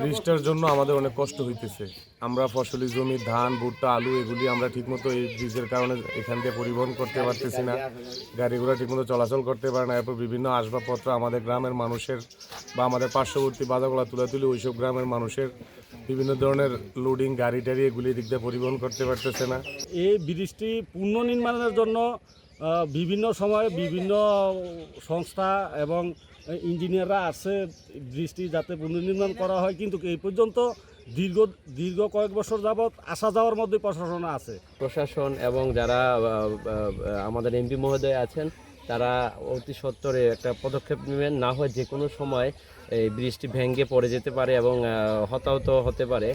বৃষ্টির জন্য আমাদের অনেক কষ্ট হইতেছে। আমরা ফসলি জমি ধান ভুট্টা আলু এগুলি আমরা ঠিকমতো এই ব্রিজের কারণে এখান দিয়ে পরিবহন করতে পারতেছি না, গাড়ি ঘোড়া ঠিকমতো চলাচল করতে পারে না। এরপর বিভিন্ন আসবাবপত্র আমাদের গ্রামের মানুষের বা আমাদের পার্শ্ববর্তী বাজারগুলা তুলে ওইসব গ্রামের মানুষের বিভিন্ন ধরনের লোডিং গাড়ি টাড়ি এগুলি দিক দিয়ে পরিবহন করতে পারতেছে না। এই ব্রিজটি পুনর্নির্মাণের জন্য বিভিন্ন সময়ে বিভিন্ন সংস্থা এবং ইঞ্জিনিয়াররা আছে ব্রিজটি যাতে পুনর্নির্মাণ করা হয়, কিন্তু এই পর্যন্ত দীর্ঘ কয়েক বছর যাবৎ আসা যাওয়ার মধ্যে প্রশাসন আছে। প্রশাসন এবং যারা আমাদের এমপি মহোদয় আছেন তারা অতি সত্বরে একটা পদক্ষেপ নেবেন, না হয় যে কোনো সময় এই ব্রিজটি ভেঙে পড়ে যেতে পারে এবং হতাহত হতে পারে।